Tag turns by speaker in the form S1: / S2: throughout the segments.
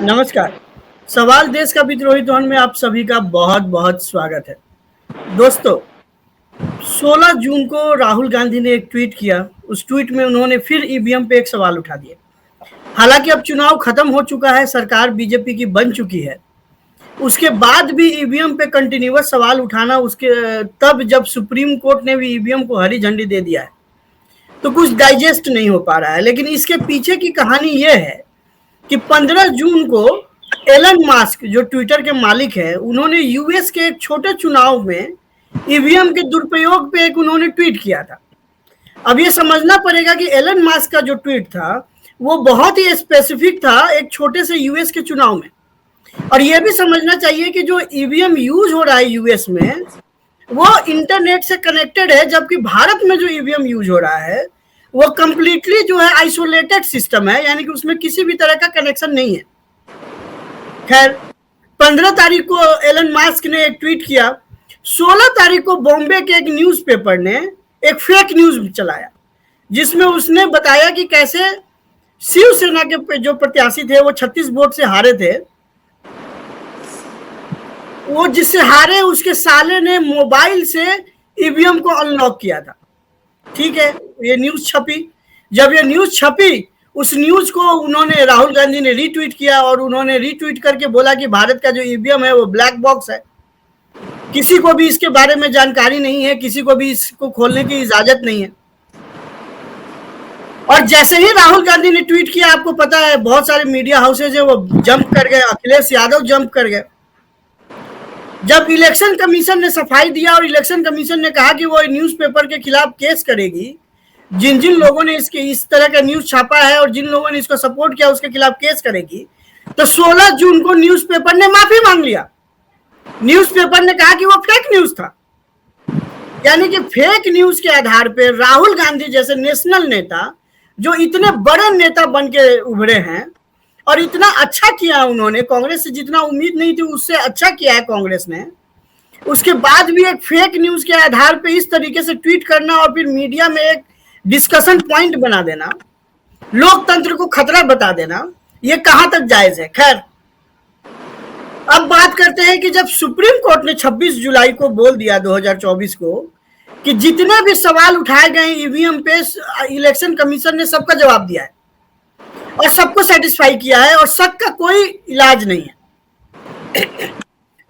S1: नमस्कार। सवाल देश का विद्रोही ध्वन में आप सभी का बहुत बहुत स्वागत है। दोस्तों, 16 जून को राहुल गांधी ने एक ट्वीट किया। उस ट्वीट में उन्होंने फिर ईवीएम पे एक सवाल उठा दिया। हालांकि अब चुनाव खत्म हो चुका है, सरकार बीजेपी की बन चुकी है, उसके बाद भी ईवीएम पे कंटिन्यूअस सवाल उठाना, उसके तब जब सुप्रीम कोर्ट ने भी ईवीएम को हरी झंडी दे दिया है, तो कुछ डाइजेस्ट नहीं हो पा रहा है। लेकिन इसके पीछे की कहानी यह है कि 15 जून को एलन मस्क, जो ट्विटर के मालिक हैं, उन्होंने यूएस के एक छोटे चुनाव में ईवीएम के दुरुपयोग पे एक उन्होंने ट्वीट किया था। अब ये समझना पड़ेगा कि एलन मस्क का जो ट्वीट था वो बहुत ही स्पेसिफिक था एक छोटे से यूएस के चुनाव में। और ये भी समझना चाहिए कि जो ईवीएम यूज हो रहा है यूएस में वो इंटरनेट से कनेक्टेड है, जबकि भारत में जो ईवीएम यूज हो रहा है वो कंप्लीटली जो है आइसोलेटेड सिस्टम है, यानी कि उसमें किसी भी तरह का कनेक्शन नहीं है। खैर, 15 तारीख को एलन मस्क ने एक ट्वीट किया। 16 तारीख को बॉम्बे के एक न्यूज़पेपर ने एक फेक न्यूज चलाया जिसमें उसने बताया कि कैसे शिवसेना के जो प्रत्याशी थे वो 36 वोट से हारे थे। वो जिससे हारे उसके साले ने मोबाइल से ईवीएम को अनलॉक किया था। ठीक है, ये न्यूज छपी। जब ये न्यूज छपी, उस न्यूज को उन्होंने राहुल गांधी ने रीट्वीट किया और उन्होंने रीट्वीट करके बोला कि भारत का जो ईवीएम है वो ब्लैक बॉक्स है, किसी को भी इसके बारे में जानकारी नहीं है, किसी को भी इसको खोलने की इजाजत नहीं है। और जैसे ही राहुल गांधी ने ट्वीट किया, आपको पता है बहुत सारे मीडिया हाउसेज है वो जंप कर गए, अखिलेश यादव जंप कर गए। जब इलेक्शन कमीशन ने सफाई दिया और इलेक्शन कमीशन ने कहा कि वो न्यूज़पेपर के खिलाफ केस करेगी, जिन जिन लोगों ने इसके इस तरह का न्यूज छापा है और जिन लोगों ने इसको सपोर्ट किया उसके खिलाफ केस करेगी, तो 16 जून को न्यूज़पेपर ने माफी मांग लिया। न्यूज़पेपर ने कहा कि वो फेक न्यूज था। यानी कि फेक न्यूज के आधार पर राहुल गांधी जैसे नेशनल नेता, जो इतने बड़े नेता बन के उभरे हैं और इतना अच्छा किया उन्होंने, कांग्रेस से जितना उम्मीद नहीं थी उससे अच्छा किया है कांग्रेस ने, उसके बाद भी एक फेक न्यूज के आधार पे इस तरीके से ट्वीट करना और फिर मीडिया में एक डिस्कशन पॉइंट बना देना, लोकतंत्र को खतरा बता देना, ये कहां तक जायज है। खैर, अब बात करते हैं कि जब सुप्रीम कोर्ट ने 26 जुलाई को बोल दिया 2024 को कि जितने भी सवाल उठाए गए ईवीएम पे, इलेक्शन कमीशन ने सबका जवाब दिया है और सबको सेटिस्फाई किया है और शक का कोई इलाज नहीं है।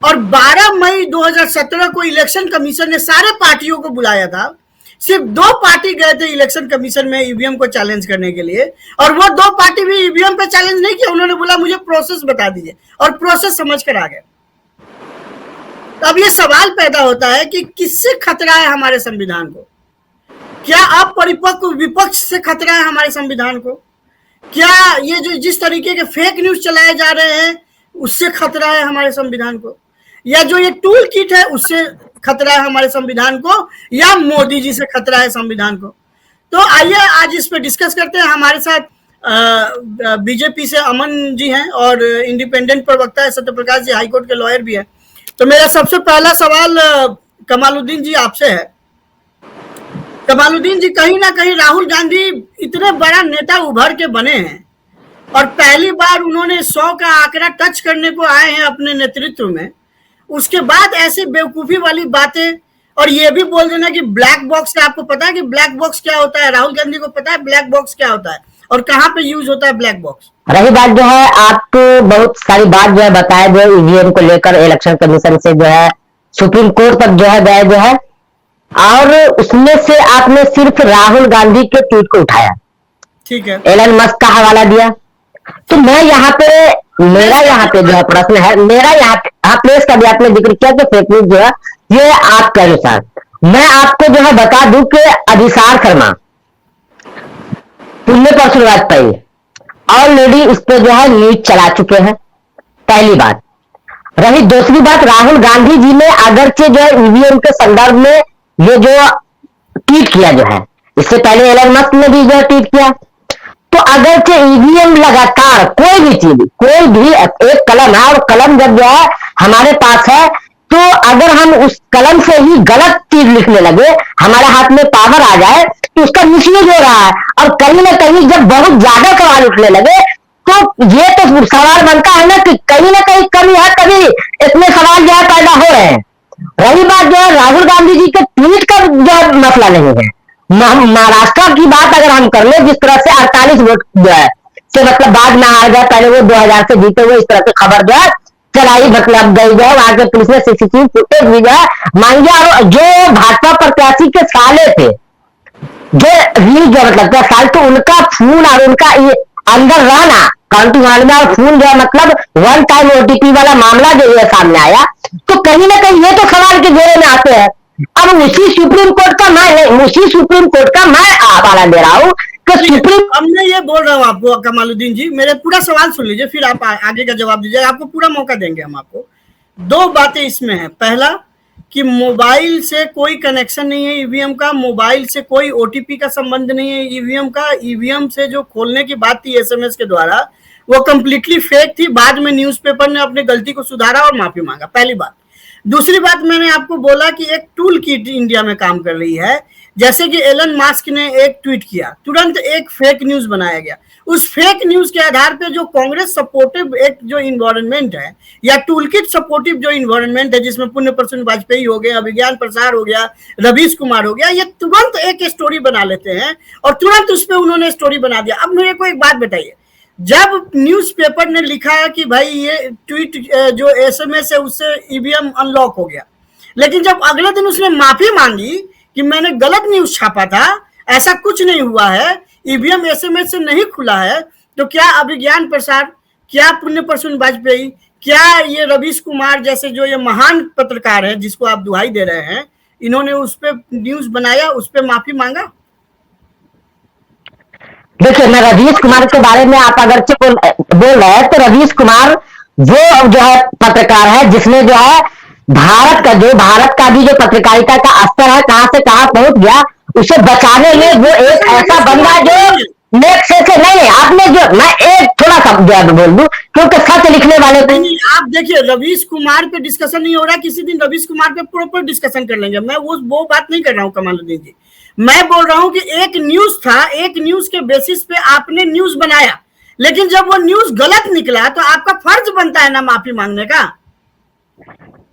S1: और 12 मई 2017 को इलेक्शन कमीशन ने सारे पार्टियों को बुलाया था। सिर्फ 2 पार्टी गए थे इलेक्शन कमीशन में ईवीएम को चैलेंज करने के लिए, और वो 2 पार्टी भी ईवीएम पे चैलेंज नहीं किया। उन्होंने बोला मुझे प्रोसेस बता दीजिए, और प्रोसेस समझ कर आ गए। अब ये सवाल पैदा होता है कि किससे खतरा है हमारे संविधान को? क्या अपरिपक्व विपक्ष से खतरा है हमारे संविधान को? क्या ये जो जिस तरीके के फेक न्यूज चलाए जा रहे हैं उससे खतरा है हमारे संविधान को? या जो ये टूल किट है उससे खतरा है हमारे संविधान को? या मोदी जी से खतरा है संविधान को? तो आइए आज इस पे डिस्कस करते हैं। हमारे साथ बीजेपी से अमन जी हैं और इंडिपेंडेंट प्रवक्ता है सत्यप्रकाश जी, हाईकोर्ट के लॉयर भी हैं। तो मेरा सबसे पहला सवाल कमालुद्दीन जी आपसे है। कमालुद्दीन जी, कहीं ना कहीं राहुल गांधी इतने बड़ा नेता उभर के बने हैं और पहली बार उन्होंने 100 का आंकड़ा टच करने को आए हैं अपने नेतृत्व में, उसके बाद ऐसी बेवकूफी वाली बातें और ये भी बोल देना कि ब्लैक बॉक्स है। आपको पता है कि ब्लैक बॉक्स क्या होता है? राहुल गांधी को पता है ब्लैक बॉक्स क्या होता है और कहाँ पे यूज होता है ब्लैक बॉक्स?
S2: रही बात जो है, आप तो बहुत सारी बात जो है बताए, जो ईवीएम को लेकर इलेक्शन कमीशन से जो है सुप्रीम कोर्ट तक जो है गए जो है, और उसमें से आपने सिर्फ राहुल गांधी के ट्वीट को उठाया,
S1: ठीक है,
S2: एलन मस्क का हवाला दिया। तो मैं यहाँ पे मेरा यहाँ पे जो है प्रश्न है, मेरा यहाँ प्रेस का भी आपने जिक्र किया कि फेक न्यूज जो है ये आपके अनुसार, मैं आपको जो है बता दूं कि अभिसार शर्मा, पुण्य परशुराम वाजपेयी ऑलरेडी इस पे जो है न्यूज चला चुके हैं, पहली बात। रही दूसरी बात, राहुल गांधी जी ने अगरचे जो है ईवीएम के संदर्भ में ये जो ट्वीट किया जो है, इससे पहले एलन मस्क ने भी जो है ट्वीट किया, तो अगरचे ईवीएम लगातार कोई भी चीज, कोई भी एक कलम है और कलम जब जो है हमारे पास है, तो अगर हम उस कलम से ही गलत चीज लिखने लगे, हमारे हाथ में पावर आ जाए, तो उसका मिसयूज हो रहा है। और कहीं ना कहीं जब बहुत ज्यादा सवाल उठने लगे तो ये तो सवाल बनता है ना कहीं कभी है, कभी इसमें सवाल जो है पैदा हो रहे हैं। रही बात जो है राहुल गांधी जी के ट्वीट का जो है मसला नहीं है, महाराष्ट्र की बात अगर हम कर ले, जिस तरह से 48 वोट जो है से मतलब बाद में आ गया, पहले वो 2000 से जीते हुए, इस तरह की खबर जो है चलाई मतलब गई जो है, वहां के पुलिस ने सीसीटीवी फुटेज भी जो है मांग लिया। और जो भाजपा प्रत्याशी के साले थे, जो रील जो मतलब 10 साल, तो उनका खून और उनका ये अंदर रहना काउंटिंग हॉल में, और खून जो है मतलब वन टाइम ओटीपी वाला मामला जो है सामने आया, तो कहीं ना कहीं ये तो सवाल के घेरे में आते हैं। अब उसी सुप्रीम कोर्ट का मैं हवाला दे रहा हूँ कि सुप्रीम।
S1: अब मैं ये बोल रहा हूँ आपको कमालुद्दीन जी, मेरे पूरा सवाल सुन लीजिए, फिर आप आगे का जवाब दीजिए, आपको पूरा मौका देंगे हम आपको। दो बातें इसमें है, पहला कि मोबाइल से कोई कनेक्शन नहीं है ईवीएम का, मोबाइल से कोई ओटीपी का संबंध नहीं है ईवीएम का। ईवीएम से जो खोलने की बात थी एसएमएस के द्वारा, वो कंप्लीटली फेक थी। बाद में न्यूज़पेपर ने अपनी गलती को सुधारा और माफी मांगा, पहली बात। दूसरी बात, मैंने आपको बोला कि एक टूल किट इंडिया में काम कर रही है। जैसे कि एलन मास्क ने एक ट्वीट किया, तुरंत एक फेक न्यूज बनाया गया। उस फेक न्यूज के आधार पे जो कांग्रेस सपोर्टिव एक जो इन्वायरमेंट है, या टूल किट सपोर्टिव जो इन्वायरमेंट है, जिसमें पुण्य प्रसून वाजपेयी हो गया, विज्ञान प्रसार हो गया, रवीश कुमार हो गया, ये तुरंत एक स्टोरी बना लेते हैं और तुरंत उस पर उन्होंने स्टोरी बना दिया। अब मेरे को एक बात बताइए, जब न्यूज़पेपर ने लिखा कि भाई ये ट्वीट जो एसएमएस है उससे ईवीएम अनलॉक हो गया, लेकिन जब अगले दिन उसने माफी मांगी कि मैंने गलत न्यूज छापा था, ऐसा कुछ नहीं हुआ है, ईवीएम एसएमएस से नहीं खुला है, तो क्या अभिज्ञान प्रसार, क्या पुण्य प्रसून वाजपेयी, क्या ये रवीश कुमार जैसे जो ये महान पत्रकार हैं जिसको आप दुहाई दे रहे हैं, इन्होंने उस पर न्यूज बनाया, उस पर माफी मांगा?
S2: देखिए, मैं रवीश कुमार के बारे में आप अगर बोल रहे हैं, तो रवीश कुमार वो जो है पत्रकार है जिसने जो है भारत का भी जो पत्रकारिता का स्तर है कहां से कहां पहुंच गया, उसे बचाने में वो एक ऐसा बंदा जो नेक से नहीं, आपने जो, मैं एक थोड़ा सा बोल दूं क्योंकि सच लिखने वाले को।
S1: नहीं, आप देखिए, रवीश कुमार पे डिस्कशन नहीं हो रहा, किसी दिन रवीश कुमार पे प्रॉपर डिस्कशन कर लेंगे। मैं वो बात नहीं कर रहा हूँ कमालुद्दीन जी, मैं बोल रहा हूं कि एक न्यूज था, एक न्यूज के बेसिस पे आपने न्यूज बनाया, लेकिन जब वो न्यूज गलत निकला तो आपका फर्ज बनता है ना माफी मांगने का।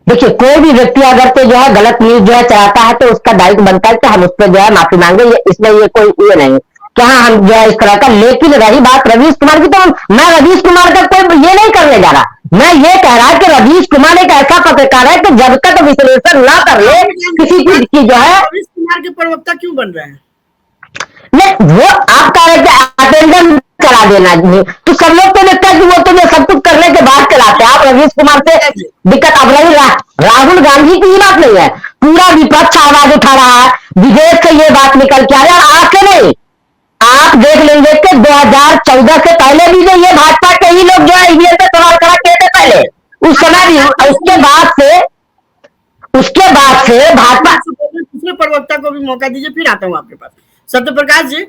S2: देखिए, कोई भी व्यक्ति अगर तो जो है गलत न्यूज जो है चलाता है, तो उसका दायित्व बनता है कि हम उस पर जो है माफी मांगे, इसमें ये कोई ये नहीं कि हाँ हम जो है इस तरह का। लेकिन रही बात रवीश कुमार की, तो मैं रवीश कुमार का कोई ये नहीं करने जा रहा, मैं ये कह रहा कि रवीश कुमार एक ऐसा पत्रकार है कि जब तक विश्लेषण ना कर ले किसी चीज की जो है।
S1: रवीश कुमार के प्रवक्ता क्यों बन रहे हैं?
S2: नहीं, वो आप कह रहे थे अटेंडेंस चला देना, तो सब लोग तो देखता है कि वो तो सब कुछ करने के बाद चलाते हैं। आप रवीश कुमार से दिक्कत, अब रही राहुल गांधी की बात नहीं है, पूरा विपक्ष आवाज उठा रहा है, विदेश से ये बात निकल के आ रही है। आज से नहीं, आप देख लेंगे कि 2014 से पहले भी जो ये भाजपा के ही लोग जो है ईवीएम पे सवाल खड़ा किए थे पहले, उस समय भी, उसके बाद से भाजपा।
S1: दूसरे प्रवक्ता को भी मौका दीजिए, फिर आता हूं आपके पास। सत्य प्रकाश जी,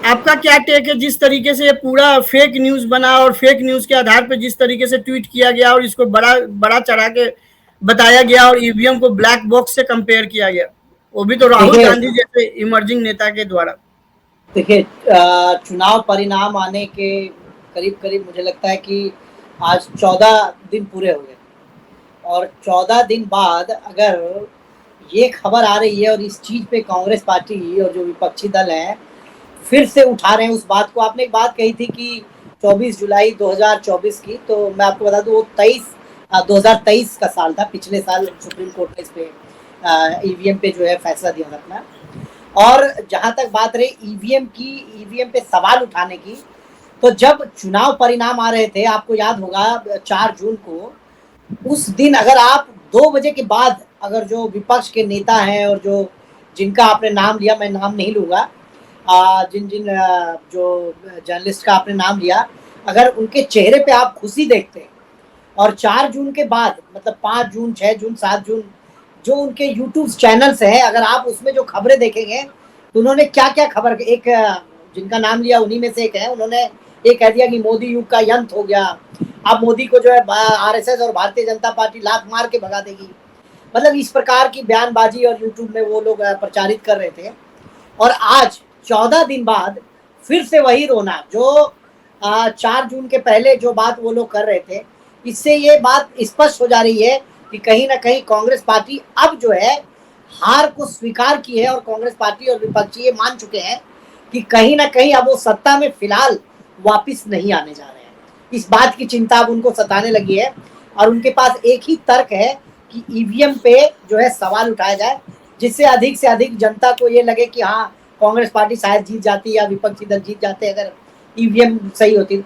S1: आपका क्या टेक है जिस तरीके से ये पूरा फेक न्यूज बना और फेक न्यूज के आधार पर जिस तरीके से ट्वीट किया गया और इसको बड़ा चढ़ा के बताया गया और ईवीएम को ब्लैक बॉक्स से कंपेयर किया गया, वो भी तो राहुल गांधी जैसे इमर्जिंग नेता के द्वारा।
S3: देखिए, चुनाव परिणाम आने के करीब करीब मुझे लगता है कि आज 14 दिन पूरे हो गए, और 14 दिन बाद अगर ये खबर आ रही है और इस चीज़ पे कांग्रेस पार्टी और जो विपक्षी दल हैं फिर से उठा रहे हैं उस बात को। आपने एक बात कही थी कि 24 जुलाई 2024 की, तो मैं आपको बता दूं वो 2023 का साल था, पिछले साल सुप्रीम कोर्ट ने इस पे ईवीएम पे जो है फैसला दिया था अपना। और जहां तक बात रही ईवीएम पे सवाल उठाने की, तो जब चुनाव परिणाम आ रहे थे, आपको याद होगा 4 जून को, उस दिन अगर आप 2 बजे के बाद अगर जो विपक्ष के नेता हैं और जो जिनका आपने नाम लिया, मैं नाम नहीं लूँगा, जिन जो जर्नलिस्ट का आपने नाम लिया, अगर उनके चेहरे पे आप खुशी देखते, और 4 जून के बाद मतलब 5 जून 6 जून 7 जून जो उनके यूट्यूब चैनल्स हैं, अगर आप उसमें जो खबरें देखेंगे तो उन्होंने क्या क्या खबर, एक जिनका नाम लिया उन्हीं में से एक है, उन्होंने ये कह दिया कि मोदी युग का अंत हो गया, अब मोदी को जो है आरएसएस और भारतीय जनता पार्टी लात मार के भगा देगी। मतलब इस प्रकार की बयानबाजी और यूट्यूब में वो लोग प्रचारित कर रहे थे। और आज 14 दिन बाद फिर से वही रोना जो 4 जून के पहले जो बात वो लोग कर रहे थे, इससे ये बात स्पष्ट हो जा रही है कि कहीं ना कहीं कांग्रेस पार्टी अब जो है हार को स्वीकार की है और कांग्रेस पार्टी और विपक्षी ये मान चुके हैं कि कहीं ना कहीं अब वो सत्ता में फिलहाल वापस नहीं आने जा रहे हैं। इस बात की चिंता अब उनको सताने लगी है और उनके पास एक ही तर्क है कि ईवीएम पे जो है सवाल उठाया जाए, जिससे अधिक से अधिक जनता को ये लगे कि हाँ कांग्रेस पार्टी शायद जीत जाती या विपक्षी दल जीत जाते अगर ईवीएम सही होती।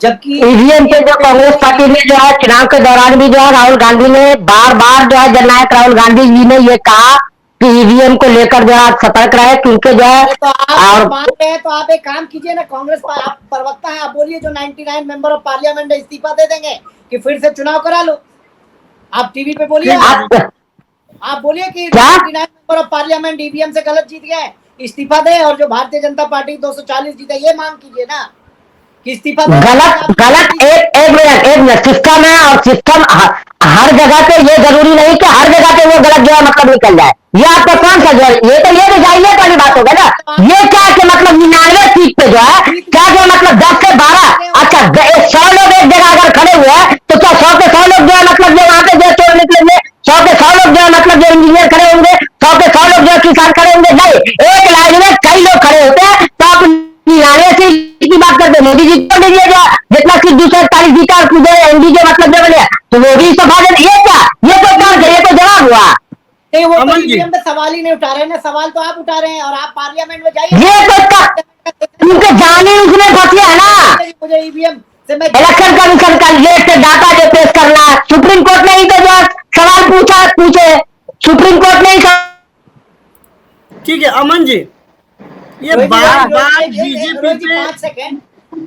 S3: जबकि
S2: ईवीएम पे जो कांग्रेस पार्टी ने जो है चुनाव के दौरान भी जो है राहुल गांधी ने बार बार जो है जननायक राहुल गांधी जी ने ये कहा कि ईवीएम को लेकर जो है सतर्क रहे, क्योंकि जो है
S3: तो आप मान रहे हैं तो आप एक काम कीजिए ना, कांग्रेस पर आप प्रवक्ता हैं, आप बोलिए जो 99 मेंबर ऑफ पार्लियामेंट इस्तीफा दे देंगे कि फिर से चुनाव करा लो। आप टीवी पे बोलिए, आप बोलिए कि 99 मेंबर ऑफ पार्लियामेंट ईवीएम से गलत जीत गए, इस्तीफा दे, और जो भारतीय जनता पार्टी 240 जीते ये मांग कीजिए ना कि इस्तीफा दे।
S2: गलत एक मिनट सिस्टम है और सिस्टम हर जगह पे ये जरूरी नहीं कि हर जगह पे वो गलत जो है मतलब निकल जाए। ये आपका कौन सा जो है ये तो ये जाइए वाली बात होगा ना। ये क्या कि मतलब 99 सीट पे जो है क्या जो मतलब 10 से 12 अच्छा 100 लोग एक जगह अगर खड़े हुए हैं तो क्या 100 के 100 लोग जो है मतलब जो वहां पे जो चोर निकलेंगे, 100 के 100 लोग जो है मतलब जो इंजीनियर खड़े होंगे, 100 के 100 लोग जो है किसान खड़े होंगे? नहीं, एक लाइन में कई लोग खड़े होते हैं। तो आप 99 सीट की बात करते मोदी जी को दीजिए जो जितना सीट 241 जीता और एमडी जो मतलब जो बने तो वो भी इस्तीफा दे। ये क्या ये तो जवाब हुआ।
S3: वो तो ईवीएम पे सवाल ही नहीं उठा रहे हैं, सवाल तो आप उठा रहे हैं और आप पार्लियामेंट में जाइए।
S2: ये तो उनके जाने उसमें फंसे है ना।
S3: मुझे ईवीएम से मैं
S2: इलेक्शन कमीशन का लेट से डाटा जो पेश करना, सुप्रीम कोर्ट ने ही तो जो सवाल पूछे सुप्रीम कोर्ट ने ही।
S1: ठीक है अमन जी, ये बार बार बीजेपी पे
S3: 5 सेकंड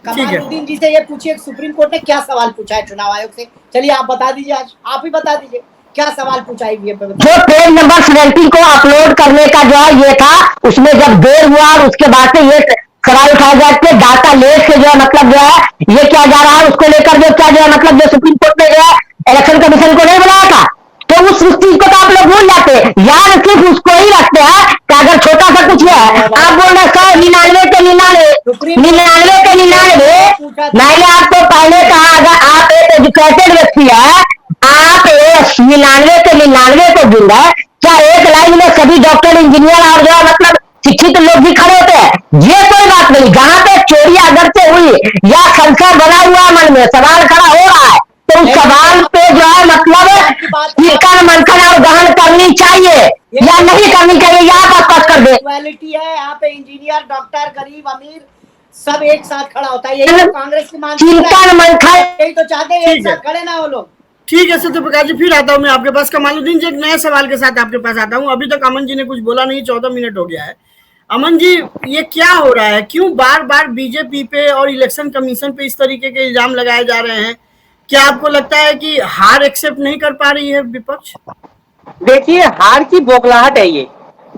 S3: कमालुद्दीन जी से ये पूछिए सुप्रीम कोर्ट ने क्या सवाल पूछा है चुनाव आयोग से। चलिए आप बता दीजिए, आज आप ही बता दीजिए क्या सवाल पूछा है ईवीएम पे।
S2: जो पेज नंबर 70 को अपलोड करने का जो है ये था, उसमें जब देर हुआ और उसके बाद से ये सवाल उठाया जाए कि डाटा लेट से जो है मतलब जो है ये क्या जा रहा है, उसको लेकर जो क्या जो है मतलब जो सुप्रीम कोर्ट ने जो है इलेक्शन कमीशन को नहीं बुलाया था। तो उस चीज को तो आप लोग भूल जाते हैं, याद सिर्फ उसको ही रखते हैं कि अगर छोटा सा कुछ है आप बोल रहे 199 के 99 मैंने आपको पहले कहा अगर आप एक एजुकेटेड व्यक्ति है, आप 99 के 99 को गिन रहे, क्या एक लाइन में सभी डॉक्टर इंजीनियर और जो मतलब शिक्षित लोग भी खड़े होते हैं? ये कोई बात नहीं। जहां पे चोरी अगर से हुई या संशय बना हुआ मन में सवाल खड़ा हो रहा है तो उस सवाल पे जो है मतलब चिकन मंथन और गहन करनी चाहिए या नहीं करनी चाहिए, ये आप स्पष्ट कर दे।
S3: क्वालिटी है यहाँ पे, इंजीनियर डॉक्टर गरीब अमीर सब एक साथ खड़ा होता है, यही तो कांग्रेस की मानसिकता है।
S2: चिकन मंथन
S3: यही तो चाहते हैं एक साथ खड़े ना हो लोग।
S1: ठीक है सत्य प्रकाश जी, फिर आता हूँ मैं आपके पास। कमालुद्दीन जी एक नए सवाल के साथ आपके पास आता हूँ। अभी तक अमन जी ने कुछ बोला नहीं, 14 मिनट हो गया है। अमन जी ये क्या हो रहा है, क्यों बार बार बीजेपी पे और इलेक्शन कमीशन पे इस तरीके के इल्जाम लगाए जा रहे हैं? क्या आपको लगता है कि हार एक्सेप्ट नहीं कर पा रही है विपक्ष?
S4: देखिए हार की बौखलाहट है ये,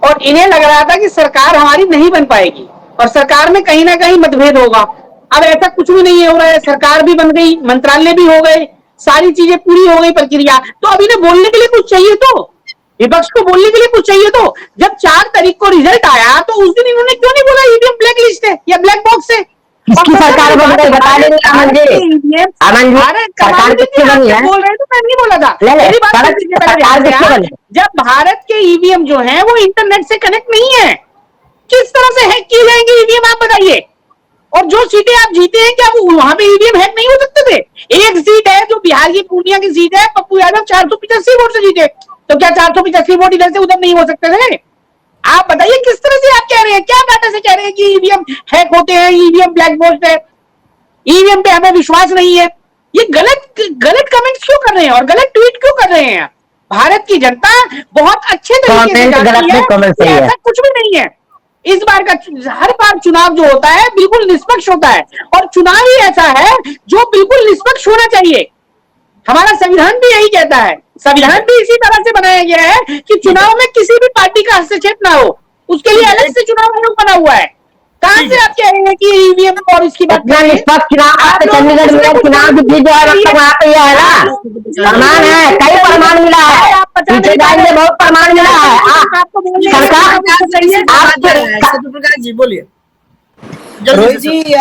S4: और इन्हें लग रहा था कि सरकार हमारी नहीं बन पाएगी और सरकार में कहीं ना कहीं मतभेद होगा। अब ऐसा कुछ भी नहीं हो रहा है, सरकार भी बन गई, मंत्रालय भी हो गए, सारी चीजें पूरी हो गई प्रक्रिया। तो अब इन्हें बोलने के लिए कुछ चाहिए, तो विपक्ष को बोलने के लिए कुछ चाहिए। तो जब 4 तारीख को रिजल्ट आया तो उस दिन इन्होंने क्यों नहीं बोला ईवीएम ब्लैक लिस्ट है या ब्लैक बॉक्स है?
S2: किसकी सरकार को बता देंगे अमन जी? सरकार किसकी बनी है?
S4: बोल रहे तो मैं नहीं बोला था। मेरी बात, जब भारत के ईवीएम जो है वो इंटरनेट से कनेक्ट नहीं है, किस तरह से हैक किए जाएंगे ईवीएम आप बताइए? और जो सीटें आप जीते हैं क्या वो वहां पे ईवीएम हैक नहीं हो सकते थे? एक सीट है जो बिहार की पूर्णिया की सीट है, पप्पू यादव 485 वोट से जीते, तो क्या 485 वोट इधर से उधर नहीं हो सकते थे? आप बताइए किस तरह से आप कह रहे हैं, क्या डाटा से कह रहे हैं कि ईवीएम हैक होते हैं, ईवीएम ब्लैक बॉक्स है, ईवीएम पे हमें विश्वास नहीं है? ये गलत कमेंट्स क्यों कर रहे हैं और गलत ट्वीट क्यों कर रहे हैं? भारत की जनता बहुत अच्छे तरीके से जानती है ऐसा कुछ भी नहीं है। इस बार का हर बार चुनाव जो होता है बिल्कुल निष्पक्ष होता है, और चुनाव ही ऐसा है जो बिल्कुल निष्पक्ष होना चाहिए। हमारा संविधान भी यही कहता है, संविधान भी इसी तरह से बनाया गया है कि चुनाव में किसी भी पार्टी का हस्तक्षेप ना हो, उसके लिए अलग से चुनाव आयोग बना हुआ है। कहां से आप कह रहे हैं कि ईवीएम और इसकी बात
S2: निष्पक्ष चुनाव चंडीगढ़ में चुनाव भी जो है वहाँ पे है ना प्रमाण है, कई प्रमाण मिला है, बहुत प्रमाण मिला है।
S1: सरकार सत्य प्रकाश जी बोलिए। जल्दी
S3: रोहित
S1: से
S3: जी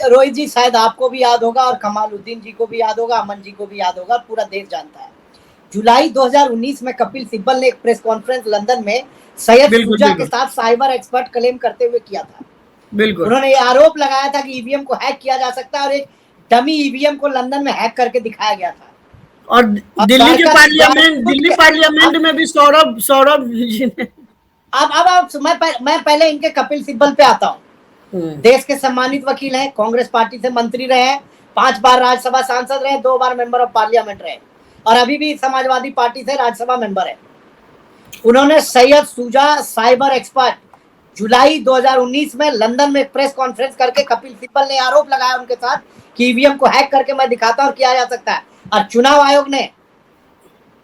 S3: रोहित जी, शायद आपको भी याद होगा और कमालुद्दीन जी को भी याद होगा, अमन जी को भी याद होगा, पूरा देश जानता है। जुलाई 2019 में कपिल सिब्बल ने एक प्रेस कॉन्फ्रेंस लंदन में सैयद
S1: बिल्कुल
S3: शुजा के
S1: बिल्कुल
S3: साथ साइबर एक्सपर्ट क्लेम करते हुए किया था।
S1: बिल्कुल।
S3: उन्होंने ये आरोप लगाया था कि ईवीएम को हैक किया जा सकता है और एक डमी ईवीएम को लंदन में हैक करके दिखाया गया था।
S1: और
S3: और
S1: दिल्ली पार्लियामेंट में भी सौरभ सौरभ जी ने।
S3: अब मैं पहले इनके कपिल सिब्बल पे आता हूँ। देश के सम्मानित वकील हैं, कांग्रेस पार्टी से मंत्री रहे हैं, 5 बार राज्यसभा सांसद रहे, 2 बार मेंबर ऑफ पार्लियामेंट रहे और अभी भी समाजवादी पार्टी से राज्यसभा मेंबर है। उन्होंने सैयद शुजा साइबर एक्सपर्ट जुलाई 2019 में लंदन में प्रेस कॉन्फ्रेंस करके कपिल सिब्बल ने आरोप लगाया उनके साथ कि ईवीएम को हैक करके मैं दिखाता और किया जा सकता है। और चुनाव आयोग ने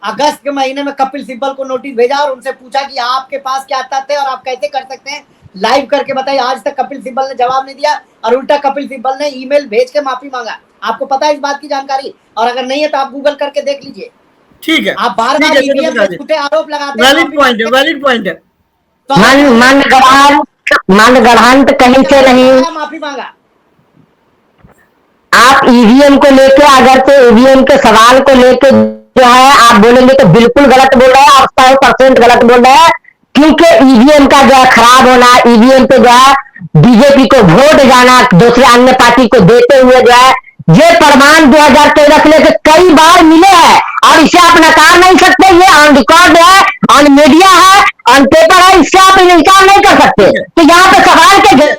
S3: अगस्त के महीने में कपिल सिब्बल को नोटिस भेजा और उनसे पूछा कि आपके पास क्या तथ्य है और आप कैसे कर सकते हैं, लाइव करके बताइए। आज तक कपिल सिब्बल ने जवाब नहीं दिया और उल्टा कपिल सिब्बल ने ईमेल भेज के माफी मांगा। आपको पता है इस बात की जानकारी? और अगर नहीं है तो आप गूगल करके देख लीजिए।
S1: ठीक है,
S3: आप बार बार ईवीएम पे झूठे आरोप लगाते हैं।
S1: वैलिड पॉइंट है, वैलिड पॉइंट है।
S3: तो
S2: मान गढ़ांत कहीं से नहीं।
S3: माफी मांगा।
S2: आप ईवीएम को लेके अगर तो ईवीएम के सवाल को लेके जो है आप बोलेंगे तो बिल्कुल गलत बोल रहे हैं, आप 100% गलत बोल रहे हैं। क्योंकि ईवीएम का जो है खराब होना, ईवीएम पे जो है बीजेपी को वोट जाना, दूसरे अन्य पार्टी को देते हुए जो है ये प्रमाण 2013 से लेकर कई बार मिले हैं और इसे आप नकार नहीं सकते। ये ऑन रिकॉर्ड है, ऑन मीडिया है, ऑन पेपर है, इससे आप इनकार नहीं कर सकते। तो यहाँ पे सवाल के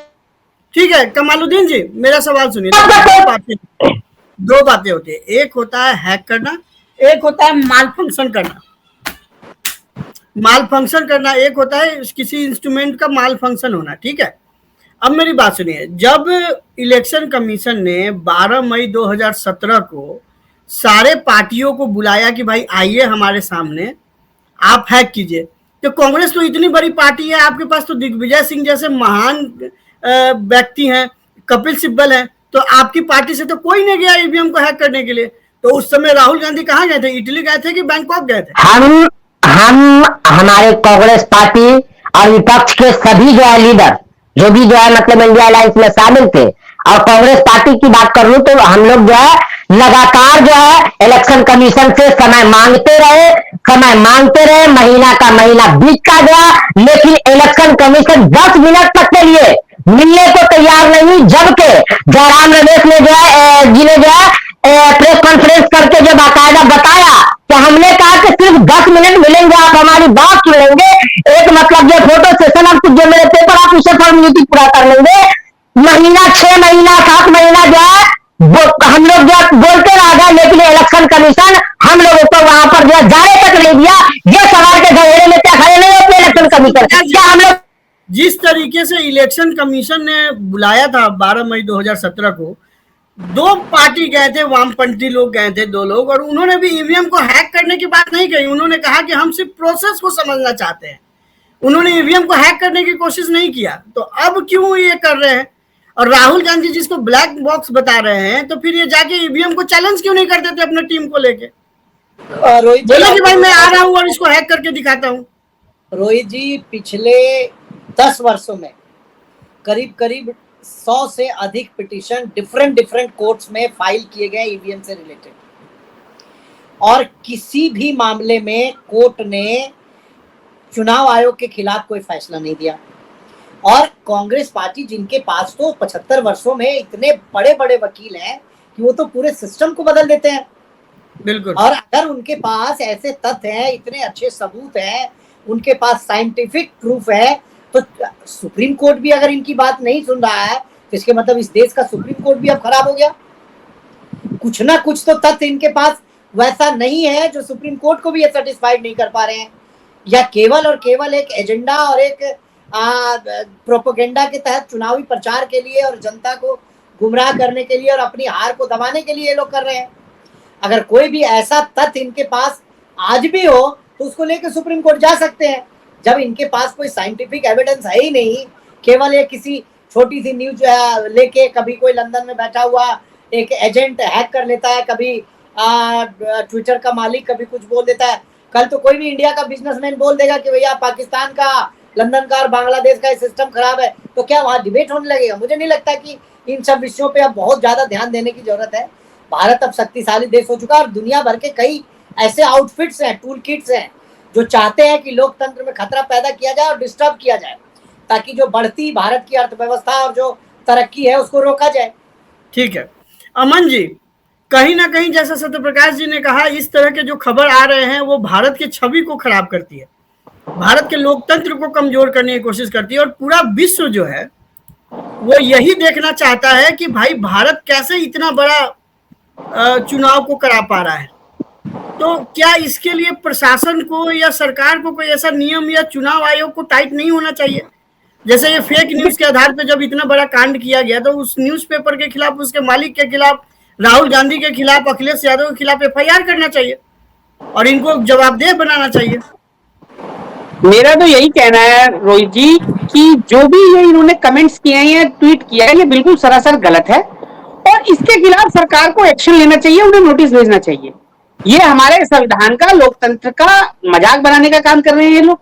S1: ठीक है कमालुद्दीन जी, मेरा सवाल सुनिए। दो बातें होती है, एक होता है हैक करना, एक होता है माल फंक्शन करना। माल फंक्शन करना एक होता है किसी इंस्ट्रूमेंट का माल फंक्शन होना, ठीक है। अब मेरी बात सुनिए, जब इलेक्शन कमीशन ने 12 मई 2017 को सारे पार्टियों को बुलाया कि भाई आइए हमारे सामने, आप हैक कीजिए, तो कांग्रेस तो इतनी बड़ी पार्टी है, आपके पास तो दिग्विजय सिंह जैसे महान व्यक्ति हैं, कपिल सिब्बल हैं, तो आपकी पार्टी से तो कोई नहीं गया ईवीएम को हैक करने के लिए। तो उस समय राहुल गांधी कहाँ गए थे? इटली गए थे कि बैंकॉक गए थे?
S2: हम हमारे कांग्रेस पार्टी और विपक्ष के सभी जो है लीडर, जो भी जो है मतलब इंडिया अलायंस में शामिल थे, और कांग्रेस पार्टी की बात कर लूं तो हम लोग जो है लगातार जो है इलेक्शन कमीशन से समय मांगते रहे, महीना का महीना बीतता गया, लेकिन इलेक्शन कमीशन 10 मिनट तक के लिए मिलने को तैयार नहीं। जबकि जयराम रमेश ने जो है जी ने जो है प्रेस कॉन्फ्रेंस करके जो बाकायदा बताया कि हमने कहा कि सिर्फ 10 मिनट मिलेंगे, आप हमारी बात सुनेंगे, एक मतलब जो फोटो सेशन आप जो मेरे पेपर आप उसे फॉर्मेलिटी पूरा कर लेंगे। महीना 6 महीना 7 महीना जो है हम लोग जो बोलते रह गए, लेकिन इलेक्शन कमीशन हम लोगों को वहां पर जो है जाने तक नहीं दिया। ये सवाल के घेरे में क्या खड़े नहीं होते इलेक्शन कमीशन? क्या हम लोग
S1: जिस तरीके से इलेक्शन कमीशन ने बुलाया था 12 मई 2017 को, 2 पार्टी गए थे, वामपंथी लोग गए थे, 2 लोग, और उन्होंने भी ईवीएम को हैक करने की बात नहीं कही। उन्होंने कहा कि हम सिर्फ प्रोसेस को समझना चाहते हैं, उन्होंने ईवीएम को हैक करने की कोशिश नहीं किया। तो अब क्यों ये कर रहे हैं? और राहुल गांधी जिसको ब्लैक बॉक्स बता रहे हैं, तो फिर ये जाके ईवीएम को चैलेंज क्यों नहीं कर देते अपने टीम को लेके?
S3: रोहित
S1: बोले कि भाई मैं आ रहा हूं और इसको हैक करके दिखाता हूं।
S3: रोहित जी, पिछले 10 वर्षों में करीब 100 से अधिक पिटीशन डिफरेंट कोर्ट्स में फाइल किए गए ईवीएम से रिलेटेड, और किसी भी मामले में कोर्ट ने चुनाव आयोग के खिलाफ कोई फैसला नहीं दिया। और कांग्रेस पार्टी, जिनके पास तो 75 वर्षों में इतने बड़े बड़े वकील हैं कि वो तो पूरे सिस्टम को बदल देते हैं।
S1: बिल्कुल।
S3: और अगर उनके पास ऐसे तथ्य हैं, इतने अच्छे सबूत हैं, उनके पास साइंटिफिक प्रूफ है, तो सुप्रीम कोर्ट भी अगर इनकी बात नहीं सुन रहा है तो इसके मतलब इस देश का सुप्रीम कोर्ट भी अब खराब हो गया। कुछ ना कुछ तो तथ्य इनके पास वैसा नहीं है जो सुप्रीम कोर्ट को भी ये सेटिस्फाइड नहीं कर पा रहे हैं, या केवल और केवल एक एजेंडा और एक प्रोपेगेंडा के तहत चुनावी प्रचार के लिए और जनता को गुमराह करने के लिए और अपनी हार को दबाने के लिए ये लोग कर रहे हैं। अगर कोई भी ऐसा तथ्य इनके पास आज भी हो तो उसको लेकर सुप्रीम कोर्ट जा सकते हैं। जब इनके पास कोई साइंटिफिक एविडेंस है ही नहीं, केवल ये किसी छोटी सी न्यूज लेके, कभी कोई लंदन में बैठा हुआ एक एजेंट हैक कर लेता है, कभी ट्विटर का मालिक कभी कुछ बोल देता है, कल तो कोई भी इंडिया का बिजनेसमैन बोल देगा कि भैया पाकिस्तान का लंदन का और बांग्लादेश का सिस्टम खराब है, तो क्या वहां डिबेट होने लगेगा? मुझे नहीं लगता कि इन सब विषयों पे अब बहुत ज्यादा ध्यान देने की जरूरत है। भारत अब शक्तिशाली देश हो चुका है और दुनिया भर के कई ऐसे आउटफिट्स हैं, टूल किट्स हैं, जो चाहते हैं कि लोकतंत्र में खतरा पैदा किया जाए और डिस्टर्ब किया जाए, ताकि जो बढ़ती भारत की अर्थव्यवस्था और जो तरक्की है उसको रोका जाए।
S1: ठीक है अमन जी, कहीं ना कहीं जैसा सत्यप्रकाश जी ने कहा, इस तरह के जो खबर आ रहे हैं वो भारत की छवि को खराब करती है, भारत के लोकतंत्र को कमजोर करने की कोशिश करती है, और पूरा विश्व जो है वो यही देखना चाहता है कि भाई भारत कैसे इतना बड़ा चुनाव को करा पा रहा है। तो क्या इसके लिए प्रशासन को या सरकार को कोई ऐसा नियम या चुनाव आयोग को टाइट नहीं होना चाहिए? जैसे ये फेक न्यूज के आधार पर जब इतना बड़ा कांड किया गया, तो उस न्यूज़पेपर के खिलाफ, उसके मालिक के खिलाफ, राहुल गांधी के खिलाफ, अखिलेश यादव के खिलाफ FIR करना चाहिए और इनको जवाबदेह बनाना चाहिए।
S4: मेरा तो यही कहना है रोहित जी कि जो भी ये इन्होंने कमेंट्स किए हैं या ट्वीट किया है, ये बिल्कुल सरासर गलत है और इसके खिलाफ सरकार को एक्शन लेना चाहिए, उन्हें नोटिस भेजना चाहिए। ये हमारे संविधान का, लोकतंत्र का मजाक बनाने का काम कर रहे हैं ये लोग।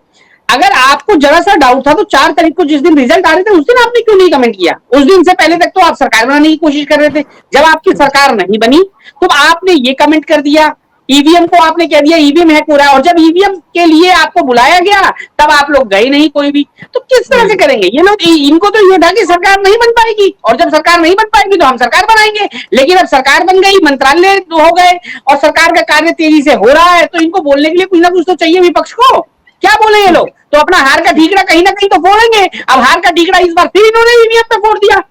S4: अगर आपको जरा सा डाउट था तो 4 तारीख को जिस दिन रिजल्ट आ रहे थे उस दिन आपने क्यों नहीं कमेंट किया? उस दिन से पहले तक तो आप सरकार बनाने की कोशिश कर रहे थे। जब आपकी सरकार नहीं बनी तो आपने ये कमेंट कर दिया, ईवीएम को आपने कह दिया ईवीएम हैक हो रहा है, और जब ईवीएम के लिए आपको बुलाया गया तब आप लोग गए नहीं कोई भी। तो किस तरह से करेंगे ये लोग? इनको तो ये था कि सरकार नहीं बन पाएगी, और जब सरकार नहीं बन पाएगी तो हम सरकार बनाएंगे। लेकिन अब सरकार बन गई, मंत्रालय हो गए और सरकार का कार्य तेजी से हो रहा है, तो इनको बोलने के लिए कुछ ना कुछ तो चाहिए विपक्ष को। क्या बोले ये लोग? तो अपना हार का ठीकरा कहीं ना कहीं तो फोड़ेंगे। अब हार का ठीकरा इस बार फिर इन्होंने ईवीएम पे फोड़ दिया,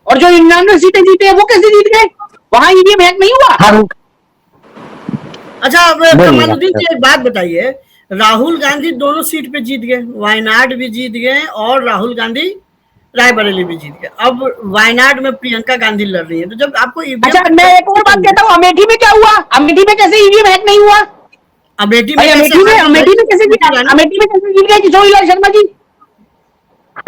S4: और जो 99 सीटें जीते हैं वो कैसे जीत गए? वहां ईवीएम हैक नहीं हुआ।
S1: अच्छा, अब कमालुद्दीन जी एक बात बताइए, राहुल गांधी दोनों सीट पे जीत गए, वायनाड भी जीत गए और राहुल गांधी रायबरेली भी जीत गए। अब वायनाड में प्रियंका गांधी लड़ रही है, तो जब आपको
S4: अच्छा, मैं एक और बात कहता हूँ, अमेठी में क्या हुआ? अमेठी में कैसे ईवीएम हैक नहीं हुआ?
S1: अमेठी में
S4: कैसे जीत गए किशोरी लाल शर्मा जी?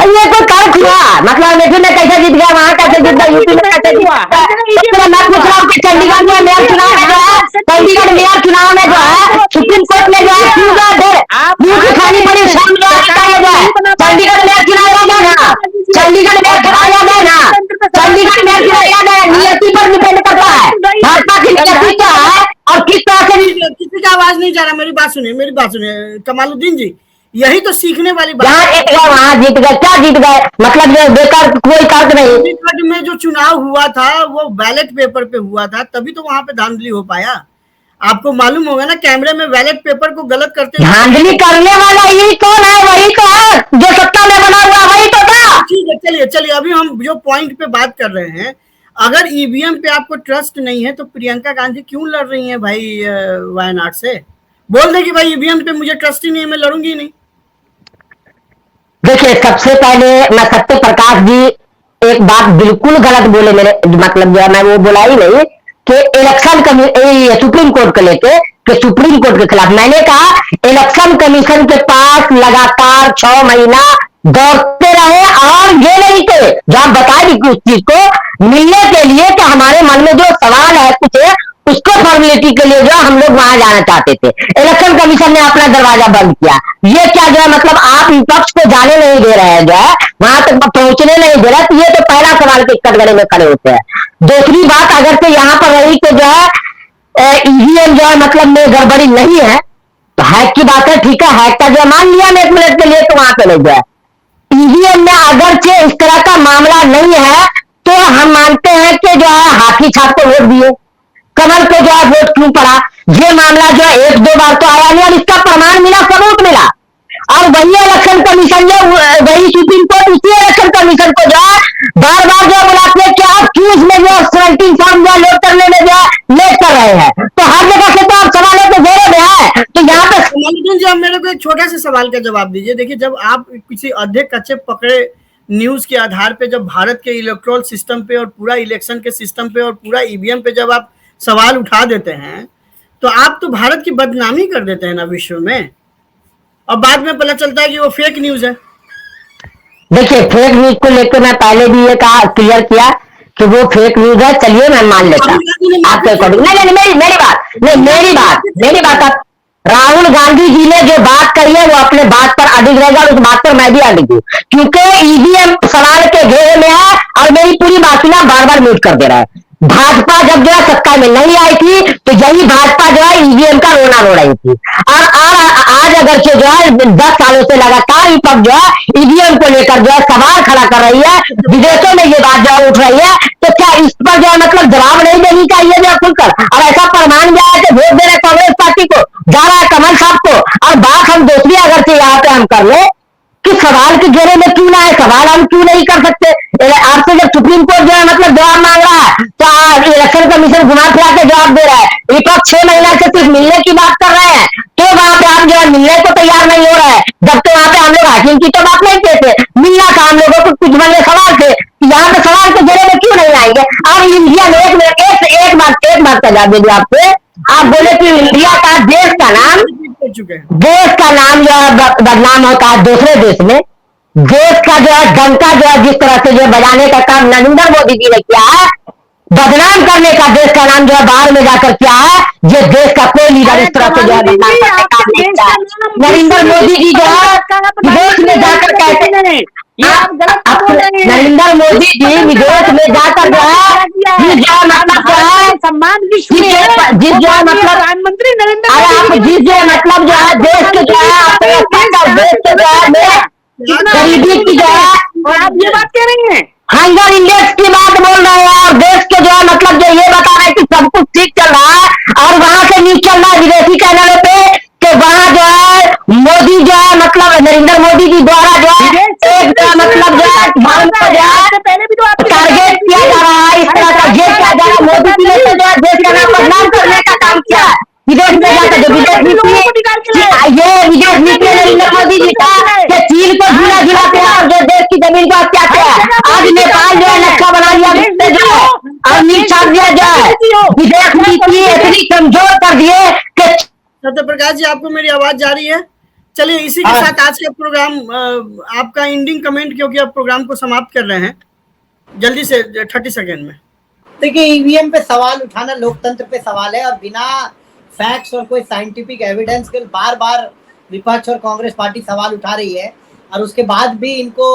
S2: ये तो तर्क हुआ, मतलब अमेठी में कैसे जीत गया, वहां कैसे जीत गया, यूपी में कैसे जीत गया? मैं पूछ रहा हूँ कि चंडीगढ़ में मेयर चुनाव में जो है, चंडीगढ़ मेयर चुनाव में जो है सुप्रीम कोर्ट ने जो है ड्यूटी खानी पड़ी, चंडीगढ़ मेयर चुनाव याद है ना? चंडीगढ़ मेयर चुनाव याद है ना? चंडीगढ़ मेयर चुनाव याद है? नियति पर डिपेंड करता है, भाजपा की नियति क्या है और किस तरह से।
S1: किसी का आवाज नहीं जा रहा, मेरी बात सुनिए कमालुद्दीन जी, यही तो सीखने वाली बात
S2: है। जीत गए, वहां जीत गए, क्या जीत गए? मतलब ये बेकार, कोई तर्क नहीं।
S1: चंडीगढ़ में जो चुनाव हुआ था वो बैलेट पेपर पे हुआ था, तभी तो वहां पे धांधली हो पाया। आपको मालूम होगा ना, कैमरे में बैलेट पेपर को गलत करते,
S2: धांधली करने वाला यही कौन है? वही तो है जो सत्ता में बना हुआ, वही तो था।
S1: ठीक है, चलिए अभी हम जो पॉइंट पे बात कर रहे हैं, अगर ईवीएम पे आपको ट्रस्ट नहीं है तो प्रियंका गांधी क्यों लड़ रही है भाई वायनाड से? बोल दे कि भाई ईवीएम पे मुझे ट्रस्ट ही नहीं है, मैं लड़ूंगी नहीं।
S2: देखिए, सबसे पहले मैं सत्य प्रकाश जी एक बात बिल्कुल गलत बोले, मेरे मतलब जो है मैं वो बोला ही नहीं कि इलेक्शन सुप्रीम कोर्ट को लेके, कि सुप्रीम कोर्ट के खिलाफ। मैंने कहा इलेक्शन कमीशन के पास लगातार 6 महीना दौड़ते रहे और ये नहीं थे, जो आप बता दी कि उस चीज को मिलने के लिए कि हमारे मन में जो सवाल है कुछ है, उसको फॉर्मेलिटी के लिए जो हम लोग वहां जाना चाहते थे। इलेक्शन कमीशन ने अपना दरवाजा बंद किया। ये क्या जो है, मतलब आप विपक्ष को जाने नहीं दे रहे हैं, जो है वहां तक पहुंचने नहीं दे रहे, तो ये तो पहला सवाल के कटघरे में खड़े होते हैं। दूसरी बात अगर से यहाँ पर रही कि जो है ईवीएम जो है मतलब में गड़बड़ी नहीं है, तो हैक की बात है, ठीक है, हैक का जो मान लिया मैं 1 मिनट के लिए, तो वहां पे नहीं गया। ईवीएम में अगर से इस तरह का मामला नहीं है तो हम मानते हैं कि जो है हाथी छाप को वोट दिए, कमल को जो है वोट क्यों पड़ा? ये मामला जो है 1-2 बार तो आया नहीं और इसका प्रमाण मिला, सबूत मिला। और वही इलेक्शन कमीशन जो, वही सुप्रीम कोर्ट उसी इलेक्शन कमीशन को जो है बार बार जो बुलाते हैं कि आप क्यों इसमें जो 17 फॉर्म जो लोड करने में जो है लेट कर रहे हैं, तो हर जगह से तो आप सवालों पे जोर में है। तो यहाँ पे
S1: कमालुद्दीन जी, आप मेरे को एक छोटा सा सवाल का जवाब दीजिए। देखिए, जब आप किसी अधे कच्चे पकड़े न्यूज के आधार पे, जब भारत के इलेक्ट्रोल सिस्टम पे और पूरा इलेक्शन के सिस्टम पे और पूरा ईवीएम पे जब आप सवाल उठा देते हैं, तो आप तो भारत की बदनामी कर देते हैं ना विश्व में, और बाद में पता चलता है कि वो फेक न्यूज है।
S2: देखिए, फेक न्यूज को लेकर मैं पहले भी ये कहा, क्लियर किया कि वो फेक न्यूज है, चलिए मैं मान लेता आपके अकॉर्डिंग। नहीं, मेरी बात राहुल गांधी जी ने जो बात कही है वो अपने बात पर अडिग रहेगा, और उस बात पर मैं भी अडिग हूं, क्योंकि ईवीएम सवाल के घेरे में है और मेरी पूरी बात सुना बार बार म्यूट कर दे रहा है। भाजपा जब जो है सत्ता में नहीं आई थी तो यही भाजपा जो है ईवीएम का रोना रो रही थी, और आज अगर से जो है 10 सालों से लगातार विपक्ष जो है ईवीएम को लेकर जो है सवाल खड़ा कर रही है, विदेशों में ये बात जो है उठ रही है, तो क्या इस पर जो है मतलब जवाब नहीं देनी चाहिए जो खुलकर, और ऐसा प्रमाण जो है कि वोट दे रहे कांग्रेस पार्टी को, जा रहा है कमल साहब को। और बात हम दूसरी अगर से यहाँ पे हम कर ले कि सवाल के घेरे में क्यों ना है, सवाल हम क्यों नहीं कर सकते। आपसे जब सुप्रीम कोर्ट जो है मतलब जवाब मांग रहा है तो इलेक्शन कमीशन घुमा फिरा के जवाब दे रहा है, विपक्ष 6 महीना से सिर्फ मिलने की बात कर रहे हैं, तो वहां पे आप जो है मिलने को तैयार नहीं हो रहा है, जब तो वहां पे हम लोग हाकिम की तो बात नहीं कहते, मिलना था हम लोगों को, कुछ बड़े सवाल थे, यहाँ पे सवाल के घेरे में क्यों नहीं आएंगे। और इंडिया में एक बात का जवाब दे दिया आपसे, आप बोले कि इंडिया का देश का नाम जो है बदनाम होता है दूसरे देश में, देश का जो है डंका जो है जिस तरह से जो बजाने का काम नरेंद्र मोदी जी ने किया है, बदनाम करने का देश का नाम जो है बाहर में जाकर किया है, ये देश का कोई लीडर इस तरह से जो है बदनाम करने का काम नहीं किया है। नरेंद्र मोदी जी जो है विदेश में जाकर कहते हैं, नरेंद्र मोदी जी विदेश में जाकर जो है जिस जो मतलब जो है
S4: सम्मान
S2: जिस जो है मतलब
S4: प्रधानमंत्री नरेंद्र
S2: आप जिस जो मतलब जो है देश के जो है देश के जो है गरीबी की जो है,
S4: और आप ये बात कह रही हैं
S2: हंगर इंडेक्स की बात बोल रहे हैं, और देश के जो है मतलब जो ये बता रहे हैं कि सब कुछ ठीक चल रहा है, और वहां से न्यूज चल रहा है विदेशी चैनलों पे कि वहां जो है मोदी जो है मतलब नरेंद्र मोदी जी द्वारा जो है एक जो मतलब जो है भारत को जो है टारगेट किया जा रहा है, इस तरह का ये किया जा रहा है। मोदी जी ने जो है देश का नाम बदनाम करने का काम किया है, विदेश में जाकर जो विदेश नीति ये विदेश नीति नरेंद्र मोदी जी का कि चीन को झूला झुलाते हैं और जो देश की जमीन को हत्या किया है। आज नेपाल जो है नक्शा बना लिया जो है और नीच छाप दिया जाए, विदेश नीति इतनी कमजोर कर दिए कि
S1: सत्यप्रकाश जी आपको मेरी आवाज जा रही है। चलिए इसी के साथ आज का प्रोग्राम आपका एंडिंग कमेंट, क्योंकि आप प्रोग्राम को समाप्त कर रहे हैं जल्दी से 30 सेकेंड में।
S3: देखिए ईवीएम पे सवाल उठाना लोकतंत्र पे सवाल है, और बिना फैक्ट्स और कोई साइंटिफिक एविडेंस के बार बार विपक्ष और कांग्रेस पार्टी सवाल उठा रही है, और उसके बाद भी इनको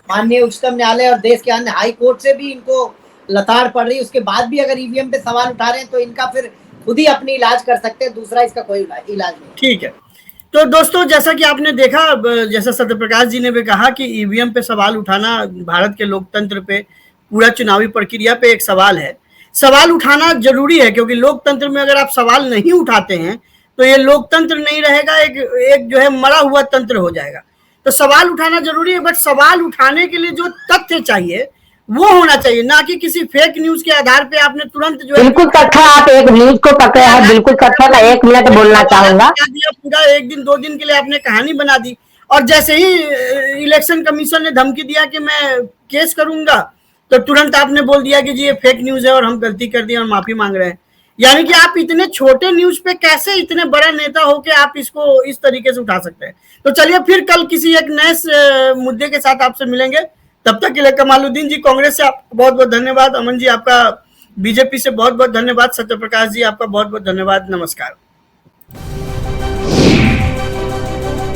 S3: माननीय उच्चतम न्यायालय और देश के अन्य हाई कोर्ट से भी इनको लताड़ पड़ रही है, उसके बाद भी अगर ईवीएम पे सवाल उठा रहे हैं तो इनका फिर खुद ही अपनी इलाज कर सकते हैं, दूसरा इसका कोई इलाज नहीं।
S1: ठीक है, तो दोस्तों जैसा कि आपने देखा, जैसा सत्यप्रकाश जी ने भी कहा कि ईवीएम पे सवाल उठाना भारत के लोकतंत्र पे, पूरा चुनावी प्रक्रिया पे एक सवाल है। सवाल उठाना जरूरी है, क्योंकि लोकतंत्र में अगर आप सवाल नहीं उठाते हैं तो ये लोकतंत्र नहीं रहेगा, एक जो है मरा हुआ तंत्र हो जाएगा। तो सवाल उठाना जरूरी है, बट सवाल उठाने के लिए जो तथ्य चाहिए वो होना चाहिए, ना कि किसी फेक न्यूज के आधार पे आपने तुरंत जो है
S2: बिल्कुल तथ्य, आप एक न्यूज को पकड़े हैं, बिल्कुल तथ्य का 1 मिनट बोलना चाहूंगा।
S1: पूरा 1 दिन 2 दिन के लिए आपने कहानी बना दी, और जैसे ही इलेक्शन कमीशन ने धमकी दिया कि मैं केस करूंगा, तो तुरंत आपने बोल दिया कि जी ये फेक न्यूज है और हम गलती कर दिए और माफी मांग रहे हैं। यानी कि आप इतने छोटे न्यूज पे कैसे इतने बड़ा नेता हो के आप इसको इस तरीके से उठा सकते हैं। तो चलिए फिर कल किसी एक नए मुद्दे के साथ आपसे मिलेंगे, तब तक के लिए कमालुद्दीन जी कांग्रेस से आपका बहुत बहुत धन्यवाद, अमन जी आपका बीजेपी से बहुत बहुत धन्यवाद, सत्यप्रकाश जी आपका बहुत बहुत धन्यवाद, नमस्कार।